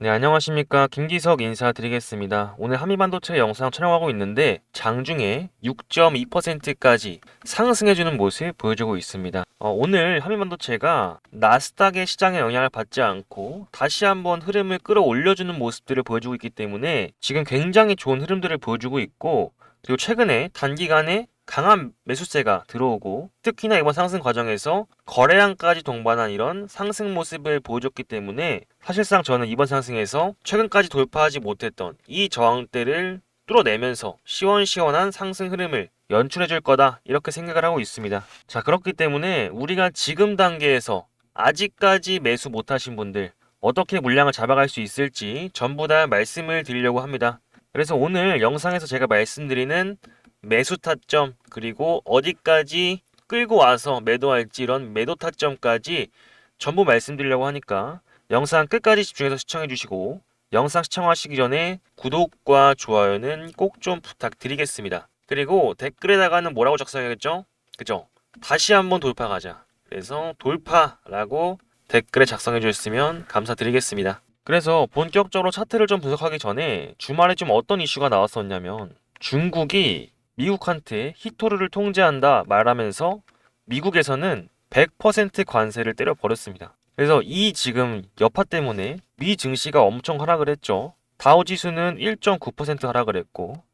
네, 안녕하십니까. 김기석 인사드리겠습니다. 오늘 한미반도체 영상 촬영하고 있는데 장중에 6.2%까지 상승해주는 모습 보여주고 있습니다. 오늘 한미반도체가 나스닥의 시장의 영향을 받지 않고 다시 한번 흐름을 끌어올려주는 모습들을 보여주고 있기 때문에 지금 굉장히 좋은 흐름들을 보여주고 있고, 그리고 최근에 단기간에 강한 매수세가 들어오고 특히나 이번 상승 과정에서 거래량까지 동반한 이런 상승 모습을 보여줬기 때문에 사실상 저는 이번 상승에서 최근까지 돌파하지 못했던 이 저항대를 뚫어내면서 시원시원한 상승 흐름을 연출해줄 거다, 이렇게 생각을 하고 있습니다. 자, 그렇기 때문에 우리가 지금 단계에서 아직까지 매수 못하신 분들 어떻게 물량을 잡아갈 수 있을지 전부 다 말씀을 드리려고 합니다. 그래서 오늘 영상에서 제가 말씀드리는 매수 타점, 그리고 어디까지 끌고 와서 매도할지 이런 매도 타점까지 전부 말씀드리려고 하니까 영상 끝까지 집중해서 시청해 주시고, 영상 시청하시기 전에 구독과 좋아요는 꼭 좀 부탁드리겠습니다. 그리고 댓글에다가는 뭐라고 작성해야겠죠? 그죠? 다시 한번 돌파가자. 그래서 돌파라고 댓글에 작성해 주셨으면 감사드리겠습니다. 그래서 본격적으로 차트를 좀 분석하기 전에 주말에 좀 어떤 이슈가 나왔었냐면, 중국이 미국한테 히토르를 통제한다 말하면서 미국에서는 100% 관세를 때려버렸습니다. 그래서 이 지금 여파 때문에 미 증시가 엄청 하락을 했죠. 다우지수는 1.9% 하락을 했고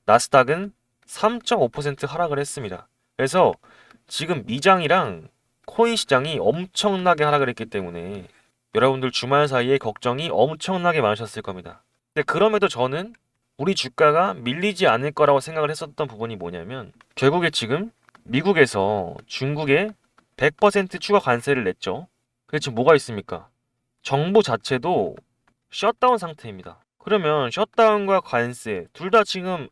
나스닥은 3.5% 하락을 했습니다. 그래서 지금 미장이랑 코인 시장이 엄청나게 하락을 했기 때문에 여러분들 주말 사이에 걱정이 엄청나게 많으셨을 겁니다. 근데 그럼에도 저는 우리 주가가 밀리지 않을 거라고 생각을 했었던 부분이 뭐냐면, 결국에 지금 미국에서 중국에 100% 추가 관세를 냈죠. 그게 지금 뭐가 있습니까? 정부 자체도 셧다운 상태입니다. 그러면 셧다운과 관세 둘 다 지금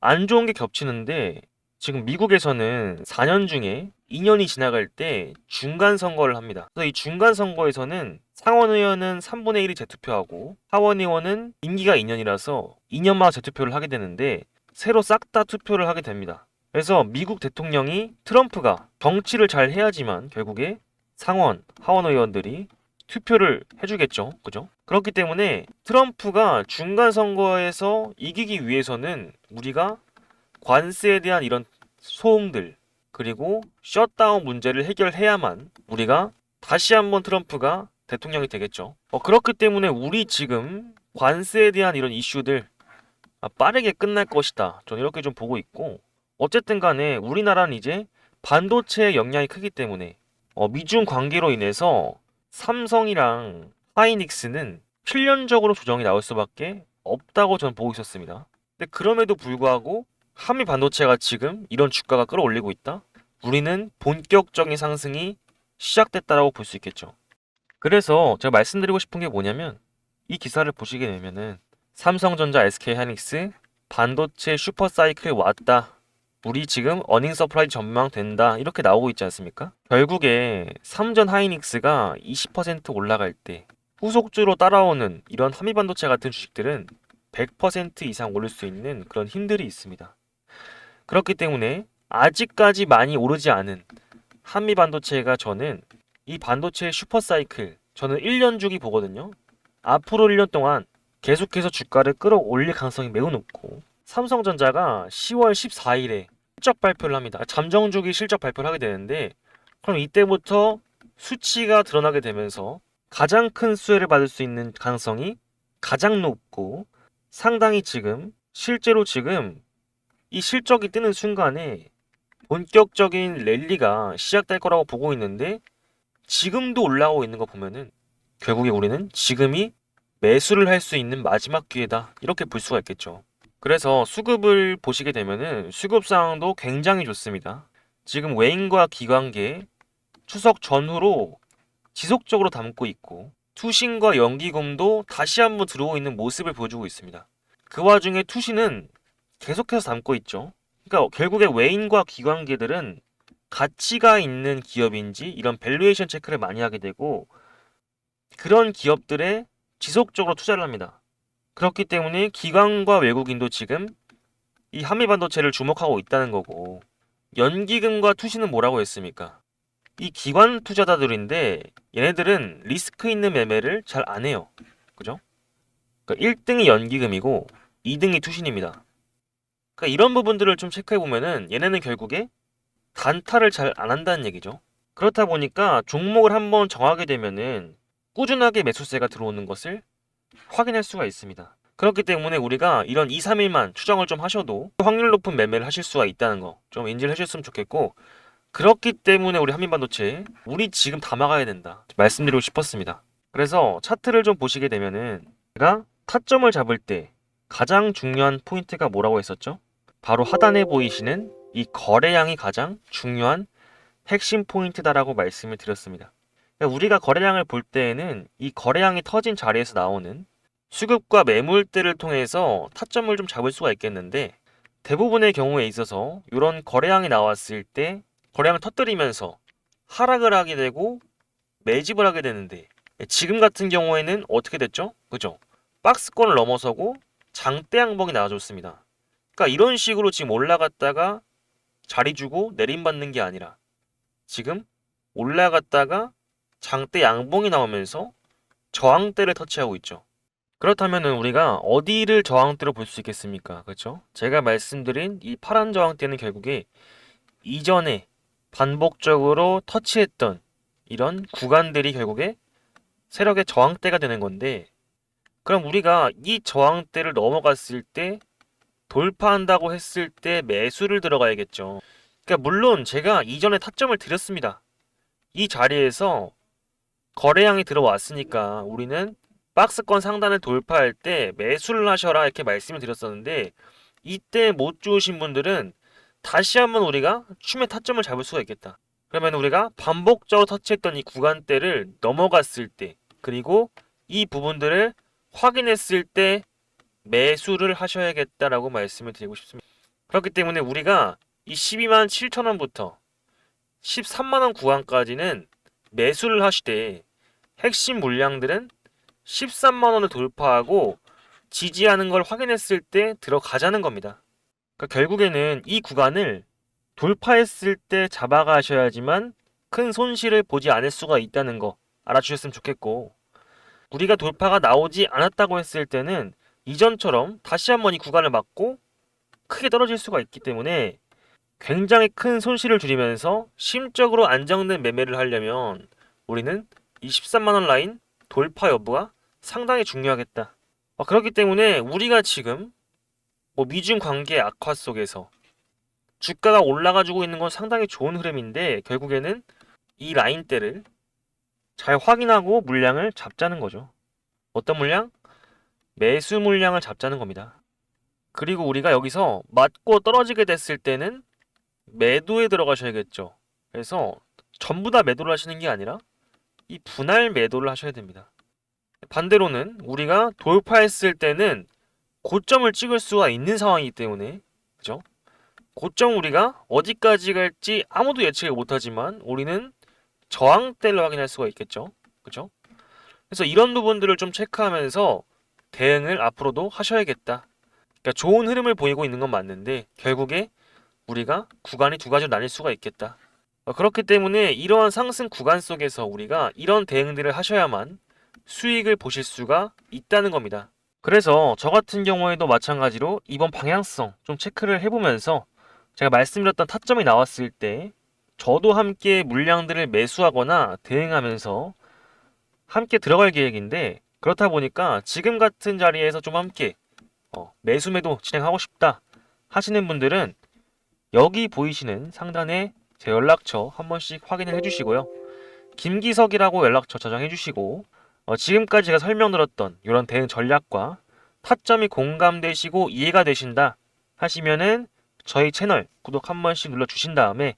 안 좋은 게 겹치는데, 지금 미국에서는 4년 중에 2년이 지나갈 때 중간 선거를 합니다. 그래서 이 중간 선거에서는 상원 의원은 3분의 1이 재투표하고 하원 의원은 임기가 2년이라서 2년마다 재투표를 하게 되는데 새로 싹 다 투표를 하게 됩니다. 그래서 미국 대통령이 트럼프가 정치를 잘 해야지만 결국에 상원, 하원 의원들이 투표를 해주겠죠. 그죠? 그렇기 때문에 트럼프가 중간 선거에서 이기기 위해서는 우리가 관세에 대한 이런 소음들, 그리고 셧다운 문제를 해결해야만 우리가 다시 한번 트럼프가 대통령이 되겠죠. 그렇기 때문에 우리 지금 관세에 대한 이런 이슈들 빠르게 끝날 것이다, 저는 이렇게 좀 보고 있고, 어쨌든 간에 우리나라는 이제 반도체의 영향이 크기 때문에 미중 관계로 인해서 삼성이랑 하이닉스는 필연적으로 조정이 나올 수밖에 없다고 저는 보고 있었습니다. 근데 그럼에도 불구하고 한미 반도체가 지금 이런 주가가 끌어올리고 있다? 우리는 본격적인 상승이 시작됐다라고 볼 수 있겠죠. 그래서 제가 말씀드리고 싶은 게 뭐냐면, 이 기사를 보시게 되면은 삼성전자, SK하이닉스 반도체 슈퍼사이클 왔다, 우리 지금 어닝 서프라이즈 전망된다, 이렇게 나오고 있지 않습니까? 결국에 삼전 하이닉스가 20% 올라갈 때 후속주로 따라오는 이런 한미반도체 같은 주식들은 100% 이상 오를 수 있는 그런 힘들이 있습니다. 그렇기 때문에 아직까지 많이 오르지 않은 한미반도체가, 저는 이 반도체의 슈퍼사이클, 저는 1년 주기 보거든요. 앞으로 1년 동안 계속해서 주가를 끌어올릴 가능성이 매우 높고, 삼성전자가 10월 14일에 실적 발표를 합니다. 잠정주기 실적 발표를 하게 되는데, 그럼 이때부터 수치가 드러나게 되면서 가장 큰 수혜를 받을 수 있는 가능성이 가장 높고, 상당히 지금 실제로 지금 이 실적이 뜨는 순간에 본격적인 랠리가 시작될 거라고 보고 있는데, 지금도 올라오고 있는 거 보면은 결국에 우리는 지금이 매수를 할 수 있는 마지막 기회다, 이렇게 볼 수가 있겠죠. 그래서 수급을 보시게 되면은 수급 상황도 굉장히 좋습니다. 지금 외인과 기관계 추석 전후로 지속적으로 담고 있고, 투신과 연기금도 다시 한번 들어오고 있는 모습을 보여주고 있습니다. 그 와중에 투신은 계속해서 담고 있죠. 그러니까 결국에 외인과 기관계들은 가치가 있는 기업인지 이런 밸류에이션 체크를 많이 하게 되고, 그런 기업들에 지속적으로 투자를 합니다. 그렇기 때문에 기관과 외국인도 지금 이 한미반도체를 주목하고 있다는 거고, 연기금과 투신은 뭐라고 했습니까? 이 기관 투자자들인데 얘네들은 리스크 있는 매매를 잘 안 해요. 그죠? 그러니까 1등이 연기금이고 2등이 투신입니다. 그러니까 이런 부분들을 좀 체크해 보면은 얘네는 결국에 단타를 잘 안 한다는 얘기죠. 그렇다 보니까 종목을 한번 정하게 되면은 꾸준하게 매수세가 들어오는 것을 확인할 수가 있습니다. 그렇기 때문에 우리가 이런 2, 3일만 추정을 좀 하셔도 확률 높은 매매를 하실 수가 있다는 거 좀 인지를 해주셨으면 좋겠고, 그렇기 때문에 우리 한미반도체 우리 지금 담아가야 된다 말씀드리고 싶었습니다. 그래서 차트를 좀 보시게 되면은 제가 타점을 잡을 때 가장 중요한 포인트가 뭐라고 했었죠? 바로 하단에 보이시는 이 거래량이 가장 중요한 핵심 포인트다라고 말씀을 드렸습니다. 그러니까 우리가 거래량을 볼 때에는 이 거래량이 터진 자리에서 나오는 수급과 매물대를 통해서 타점을 좀 잡을 수가 있겠는데, 대부분의 경우에 있어서 이런 거래량이 나왔을 때 거래량을 터뜨리면서 하락을 하게 되고 매집을 하게 되는데, 지금 같은 경우에는 어떻게 됐죠? 그죠? 박스권을 넘어서고 장대 양봉이 나와줬습니다. 그러니까 이런 식으로 지금 올라갔다가 자리 주고 내림받는 게 아니라 지금 올라갔다가 장대 양봉이 나오면서 저항대를 터치하고 있죠. 그렇다면 우리가 어디를 저항대로 볼 수 있겠습니까? 그렇죠? 제가 말씀드린 이 파란 저항대는 결국에 이전에 반복적으로 터치했던 이런 구간들이 결국에 세력의 저항대가 되는 건데, 그럼 우리가 이 저항대를 넘어갔을 때 돌파한다고 했을 때 매수를 들어가야겠죠. 그러니까 물론 제가 이전에 타점을 드렸습니다. 이 자리에서 거래량이 들어왔으니까 우리는 박스권 상단을 돌파할 때 매수를 하셔라 이렇게 말씀을 드렸었는데, 이때 못 주우신 분들은 다시 한번 우리가 춤의 타점을 잡을 수가 있겠다. 그러면 우리가 반복적으로 터치했던 이 구간대를 넘어갔을 때, 그리고 이 부분들을 확인했을 때 매수를 하셔야겠다라고 말씀을 드리고 싶습니다. 그렇기 때문에 우리가 이 12만 7천 원부터 13만 원 구간까지는 매수를 하시되, 핵심 물량들은 13만 원을 돌파하고 지지하는 걸 확인했을 때 들어가자는 겁니다. 그러니까 결국에는 이 구간을 돌파했을 때 잡아가셔야지만 큰 손실을 보지 않을 수가 있다는 거 알아주셨으면 좋겠고, 우리가 돌파가 나오지 않았다고 했을 때는 이전처럼 다시 한번 이 구간을 맞고 크게 떨어질 수가 있기 때문에 굉장히 큰 손실을 줄이면서 심적으로 안정된 매매를 하려면 우리는 이 13만 원 라인 돌파 여부가 상당히 중요하겠다. 그렇기 때문에 우리가 지금 미중 관계 악화 속에서 주가가 올라가지고 있는 건 상당히 좋은 흐름인데, 결국에는 이 라인대를 잘 확인하고 물량을 잡자는 거죠. 어떤 물량? 매수 물량을 잡자는 겁니다. 그리고 우리가 여기서 맞고 떨어지게 됐을 때는 매도에 들어가셔야겠죠. 그래서 전부 다 매도를 하시는 게 아니라 이 분할 매도를 하셔야 됩니다. 반대로는 우리가 돌파했을 때는 고점을 찍을 수가 있는 상황이기 때문에, 그죠? 고점 우리가 어디까지 갈지 아무도 예측을 못하지만 우리는 저항대를 확인할 수가 있겠죠. 그죠? 그래서 이런 부분들을 좀 체크하면서 대응을 앞으로도 하셔야겠다. 그러니까 좋은 흐름을 보이고 있는 건 맞는데 결국에 우리가 구간이 두 가지로 나뉠 수가 있겠다. 그렇기 때문에 이러한 상승 구간 속에서 우리가 이런 대응들을 하셔야만 수익을 보실 수가 있다는 겁니다. 그래서 저 같은 경우에도 마찬가지로 이번 방향성 좀 체크를 해보면서 제가 말씀드렸던 타점이 나왔을 때 저도 함께 물량들을 매수하거나 대응하면서 함께 들어갈 계획인데, 그렇다 보니까 지금 같은 자리에서 좀 함께 매수 매도 진행하고 싶다 하시는 분들은 여기 보이시는 상단에 제 연락처 한 번씩 확인을 해주시고요. 김기석이라고 연락처 저장해 주시고, 지금까지 제가 설명드렸던 이런 대응 전략과 타점이 공감되시고 이해가 되신다 하시면은 저희 채널 구독 한 번씩 눌러주신 다음에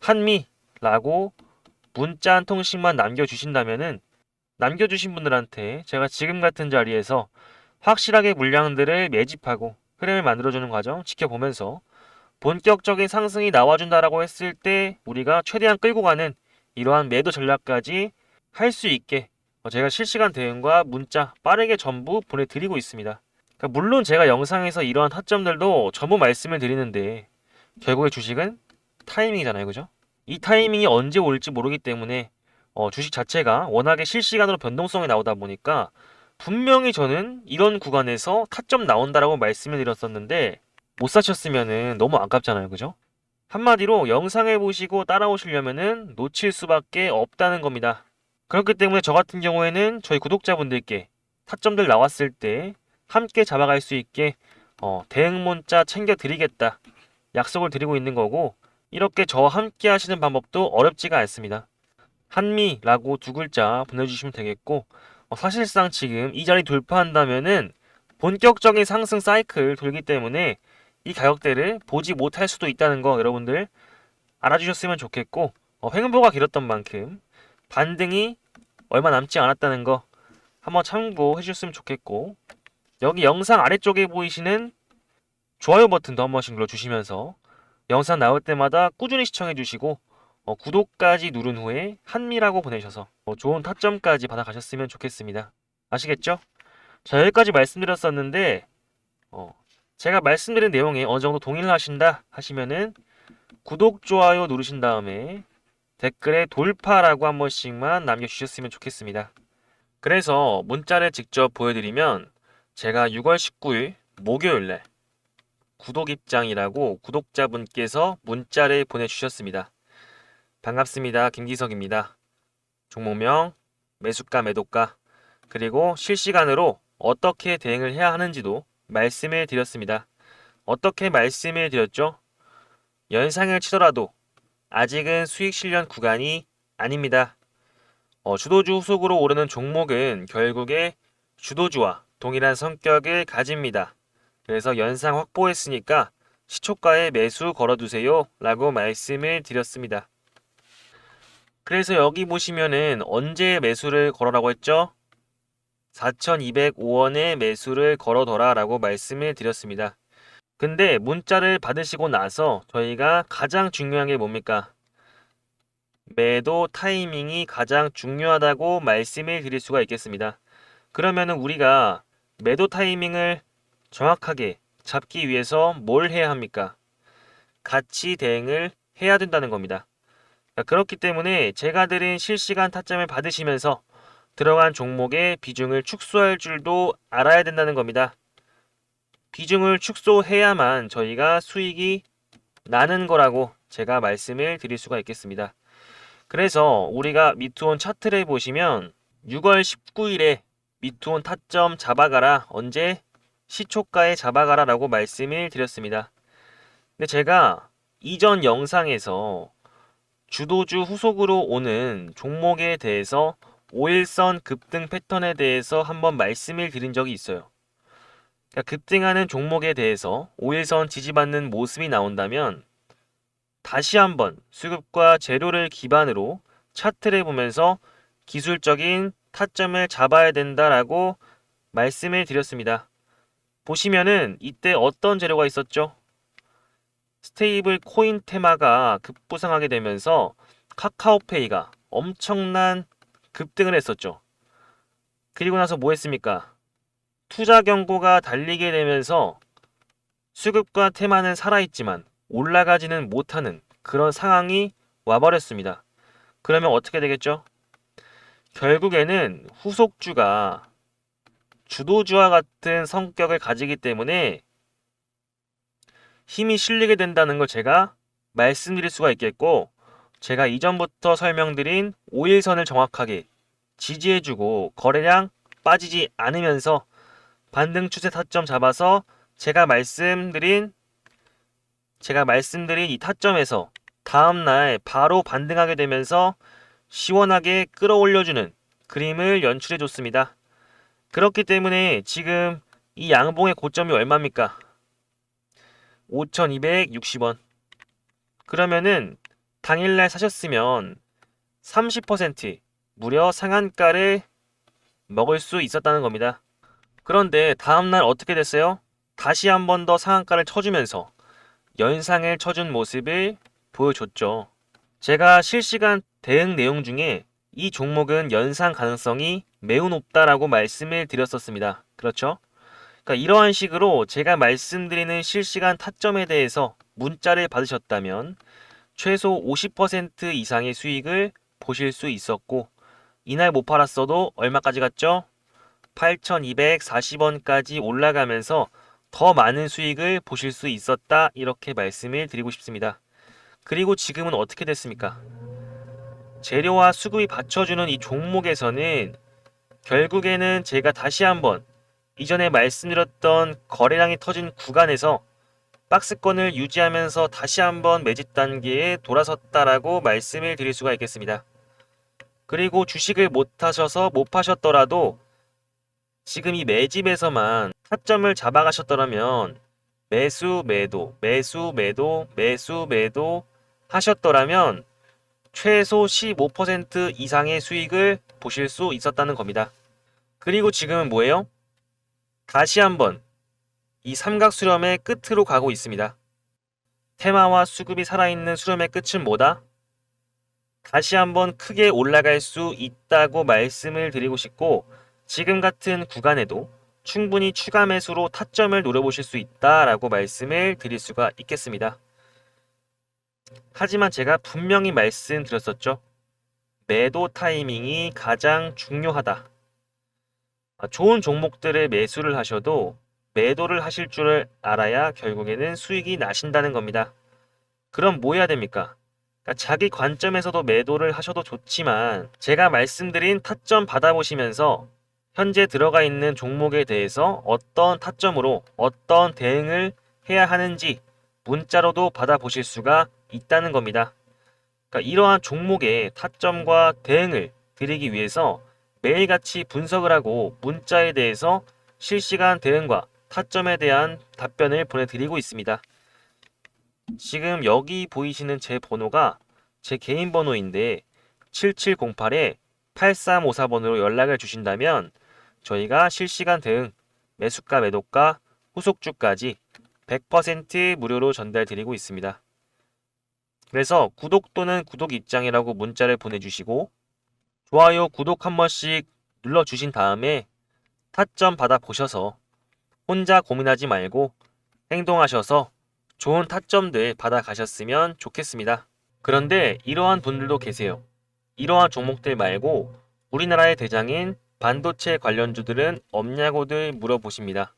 한미라고 문자 한 통씩만 남겨주신다면은, 남겨주신 분들한테 제가 지금 같은 자리에서 확실하게 물량들을 매집하고 흐름을 만들어주는 과정 지켜보면서 본격적인 상승이 나와준다라고 했을 때 우리가 최대한 끌고 가는 이러한 매도 전략까지 할 수 있게 제가 실시간 대응과 문자 빠르게 전부 보내드리고 있습니다. 그러니까 물론 제가 영상에서 이러한 타점들도 전부 말씀을 드리는데 결국에 주식은 타이밍이잖아요. 그죠? 이 타이밍이 언제 올지 모르기 때문에 주식 자체가 워낙에 실시간으로 변동성이 나오다 보니까 분명히 저는 이런 구간에서 타점 나온다라고 말씀을 드렸었는데 못 사셨으면은 너무 아깝잖아요. 그죠? 한마디로 영상을 보시고 따라오시려면은 놓칠 수밖에 없다는 겁니다. 그렇기 때문에 저 같은 경우에는 저희 구독자분들께 타점들 나왔을 때 함께 잡아갈 수 있게 대응 문자 챙겨 드리겠다 약속을 드리고 있는 거고, 이렇게 저와 함께 하시는 방법도 어렵지가 않습니다. 한미라고 두 글자 보내주시면 되겠고, 사실상 지금 이 자리 돌파한다면은 본격적인 상승 사이클 돌기 때문에 이 가격대를 보지 못할 수도 있다는 거 여러분들 알아주셨으면 좋겠고, 횡보가 길었던 만큼 반등이 얼마 남지 않았다는 거 한번 참고해 주셨으면 좋겠고, 여기 영상 아래쪽에 보이시는 좋아요 버튼도 한 번씩 눌러주시면서 영상 나올 때마다 꾸준히 시청해 주시고, 구독까지 누른 후에 한미라고 보내셔서 좋은 타점까지 받아가셨으면 좋겠습니다. 아시겠죠? 자, 여기까지 말씀드렸었는데 제가 말씀드린 내용에 어느 정도 동의를 하신다 하시면은 구독, 좋아요 누르신 다음에 댓글에 돌파라고 한 번씩만 남겨주셨으면 좋겠습니다. 그래서 문자를 직접 보여드리면 제가 6월 19일 목요일날 구독 입장이라고 구독자분께서 문자를 보내주셨습니다. 반갑습니다. 김기석입니다. 종목명, 매수가, 매도가, 그리고 실시간으로 어떻게 대응을 해야 하는지도 말씀을 드렸습니다. 어떻게 말씀을 드렸죠? 연상을 치더라도 아직은 수익 실현 구간이 아닙니다. 주도주 후속으로 오르는 종목은 결국에 주도주와 동일한 성격을 가집니다. 그래서 연상 확보했으니까 시초가에 매수 걸어두세요 라고 말씀을 드렸습니다. 그래서 여기 보시면은 언제 매수를 걸어라고 했죠? 4,205원에 매수를 걸어둬라 라고 말씀을 드렸습니다. 근데 문자를 받으시고 나서 저희가 가장 중요한 게 뭡니까? 매도 타이밍이 가장 중요하다고 말씀을 드릴 수가 있겠습니다. 그러면은 우리가 매도 타이밍을 정확하게 잡기 위해서 뭘 해야 합니까? 같이 대응을 해야 된다는 겁니다. 그렇기 때문에 제가 드린 실시간 타점을 받으시면서 들어간 종목의 비중을 축소할 줄도 알아야 된다는 겁니다. 비중을 축소해야만 저희가 수익이 나는 거라고 제가 말씀을 드릴 수가 있겠습니다. 그래서 우리가 미투온 차트를 보시면 6월 19일에 미투온 타점 잡아가라, 언제? 시초가에 잡아가라 라고 말씀을 드렸습니다. 근데 제가 이전 영상에서 주도주 후속으로 오는 종목에 대해서 5일선 급등 패턴에 대해서 한번 말씀을 드린 적이 있어요. 그러니까 급등하는 종목에 대해서 5일선 지지받는 모습이 나온다면 다시 한번 수급과 재료를 기반으로 차트를 보면서 기술적인 타점을 잡아야 된다라고 말씀을 드렸습니다. 보시면은 이때 어떤 재료가 있었죠? 스테이블 코인 테마가 급부상하게 되면서 카카오페이가 엄청난 급등을 했었죠. 그리고 나서 뭐 했습니까? 투자 경고가 달리게 되면서 수급과 테마는 살아있지만 올라가지는 못하는 그런 상황이 와버렸습니다. 그러면 어떻게 되겠죠? 결국에는 후속주가 주도주와 같은 성격을 가지기 때문에 힘이 실리게 된다는 걸 제가 말씀드릴 수가 있겠고, 제가 이전부터 설명드린 5일선을 정확하게 지지해주고 거래량 빠지지 않으면서 반등 추세 타점 잡아서 제가 말씀드린 이 타점에서 다음날 바로 반등하게 되면서 시원하게 끌어올려주는 그림을 연출해 줬습니다. 그렇기 때문에 지금 이 양봉의 고점이 얼마입니까? 5,260원. 그러면은 당일날 사셨으면 30% 무려 상한가를 먹을 수 있었다는 겁니다. 그런데 다음날 어떻게 됐어요? 다시 한 번 더 상한가를 쳐주면서 연상을 쳐준 모습을 보여줬죠. 제가 실시간 대응 내용 중에 이 종목은 연상 가능성이 매우 높다라고 말씀을 드렸었습니다. 그렇죠? 그러니까 이러한 식으로 제가 말씀드리는 실시간 타점에 대해서 문자를 받으셨다면 최소 50% 이상의 수익을 보실 수 있었고, 이날 못 팔았어도 얼마까지 갔죠? 8,240원까지 올라가면서 더 많은 수익을 보실 수 있었다. 이렇게 말씀을 드리고 싶습니다. 그리고 지금은 어떻게 됐습니까? 재료와 수급이 받쳐주는 이 종목에서는 결국에는 제가 다시 한번 이전에 말씀드렸던 거래량이 터진 구간에서 박스권을 유지하면서 다시 한번 매집 단계에 돌아섰다라고 말씀을 드릴 수가 있겠습니다. 그리고 주식을 못 하셔서 못 파셨더라도 지금 이 매집에서만 타점을 잡아가셨더라면 매수 매도 매수 매도 매수 매도 하셨더라면 최소 15% 이상의 수익을 보실 수 있었다는 겁니다. 그리고 지금은 뭐예요? 다시 한번 이 삼각 수렴의 끝으로 가고 있습니다. 테마와 수급이 살아있는 수렴의 끝은 뭐다? 다시 한번 크게 올라갈 수 있다고 말씀을 드리고 싶고, 지금 같은 구간에도 충분히 추가 매수로 타점을 노려보실 수 있다라고 말씀을 드릴 수가 있겠습니다. 하지만 제가 분명히 말씀드렸었죠. 매도 타이밍이 가장 중요하다. 좋은 종목들을 매수를 하셔도 매도를 하실 줄 알아야 결국에는 수익이 나신다는 겁니다. 그럼 뭐 해야 됩니까? 그러니까 자기 관점에서도 매도를 하셔도 좋지만 제가 말씀드린 타점 받아보시면서 현재 들어가 있는 종목에 대해서 어떤 타점으로 어떤 대응을 해야 하는지 문자로도 받아보실 수가 있다는 겁니다. 그러니까 이러한 종목의 타점과 대응을 드리기 위해서 매일같이 분석을 하고 문자에 대해서 실시간 대응과 타점에 대한 답변을 보내드리고 있습니다. 지금 여기 보이시는 제 번호가 제 개인 번호인데 7708-8354번으로 연락을 주신다면 저희가 실시간 대응, 매수가, 매도가, 후속주까지 100% 무료로 전달드리고 있습니다. 그래서 구독 또는 구독 입장이라고 문자를 보내주시고 좋아요, 구독 한 번씩 눌러주신 다음에 타점 받아보셔서 혼자 고민하지 말고 행동하셔서 좋은 타점들 받아가셨으면 좋겠습니다. 그런데 이러한 분들도 계세요. 이러한 종목들 말고 우리나라의 대장인 반도체 관련주들은 없냐고들 물어보십니다.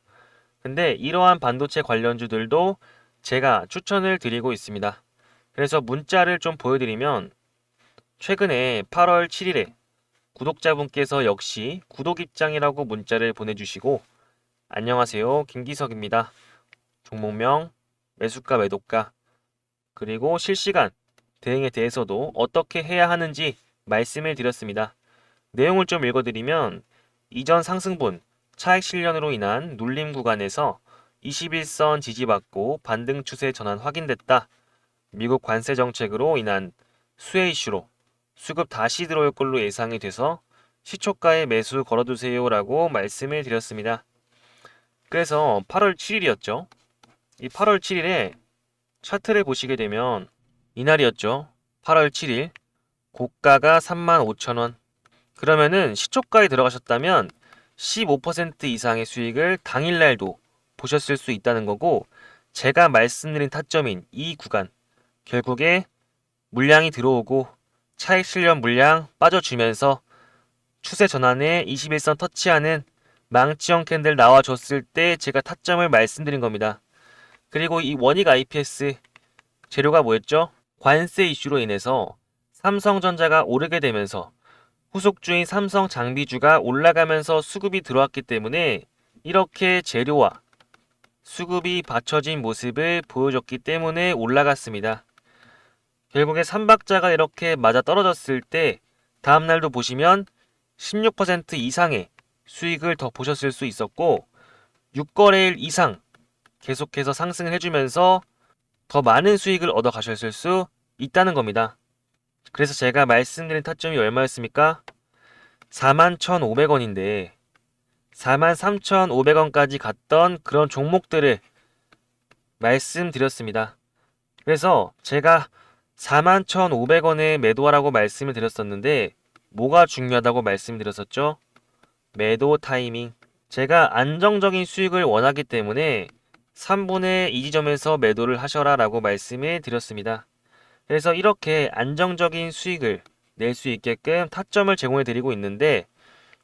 근데 이러한 반도체 관련주들도 제가 추천을 드리고 있습니다. 그래서 문자를 좀 보여드리면 최근에 8월 7일에 구독자분께서 역시 구독 입장이라고 문자를 보내주시고 안녕하세요, 김기석입니다. 종목명, 매수가, 매도가, 그리고 실시간 대응에 대해서도 어떻게 해야 하는지 말씀을 드렸습니다. 내용을 좀 읽어드리면 이전 상승분 차익 실현으로 인한 눌림 구간에서 21선 지지받고 반등 추세 전환 확인됐다. 미국 관세 정책으로 인한 수혜 이슈로 수급 다시 들어올 걸로 예상이 돼서 시초가에 매수 걸어두세요 라고 말씀을 드렸습니다. 그래서 8월 7일이었죠. 이 8월 7일에 차트를 보시게 되면 이날이었죠. 8월 7일 고가가 35,000원. 그러면은 시초가에 들어가셨다면 15% 이상의 수익을 당일날도 보셨을 수 있다는 거고, 제가 말씀드린 타점인 이 구간 결국에 물량이 들어오고 차익 실현 물량 빠져주면서 추세 전환에 21선 터치하는 망치형 캔들 나와줬을 때 제가 타점을 말씀드린 겁니다. 그리고 이 원익 IPS 재료가 뭐였죠? 관세 이슈로 인해서 삼성전자가 오르게 되면서 후속주인 삼성 장비주가 올라가면서 수급이 들어왔기 때문에 이렇게 재료와 수급이 받쳐진 모습을 보여줬기 때문에 올라갔습니다. 결국에 삼박자가 이렇게 맞아 떨어졌을 때 다음날도 보시면 16% 이상의 수익을 더 보셨을 수 있었고 6거래일 이상 계속해서 상승을 해주면서 더 많은 수익을 얻어 가셨을 수 있다는 겁니다. 그래서 제가 말씀드린 타점이 얼마였습니까? 41,500원인데 43,500원까지 갔던 그런 종목들을 말씀드렸습니다. 그래서 제가 41,500원에 매도하라고 말씀을 드렸었는데 뭐가 중요하다고 말씀드렸었죠? 매도 타이밍. 제가 안정적인 수익을 원하기 때문에 3분의 2 지점에서 매도를 하셔라 라고 말씀을 드렸습니다. 그래서 이렇게 안정적인 수익을 낼 수 있게끔 타점을 제공해 드리고 있는데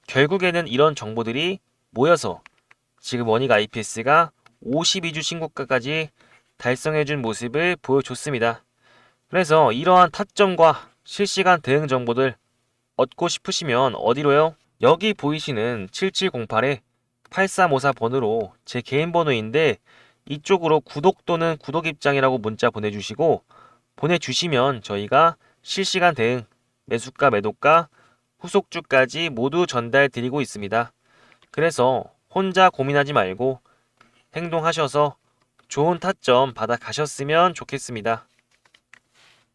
결국에는 이런 정보들이 모여서 지금 원익 IPS가 52주 신고가까지 달성해준 모습을 보여줬습니다. 그래서 이러한 타점과 실시간 대응 정보들 얻고 싶으시면 어디로요? 여기 보이시는 7708-8354번으로 제 개인 번호인데 이쪽으로 구독 또는 구독 입장이라고 문자 보내주시면 저희가 실시간 대응, 매수가, 매도가, 후속주까지 모두 전달 드리고 있습니다. 그래서 혼자 고민하지 말고 행동하셔서 좋은 타점 받아 가셨으면 좋겠습니다.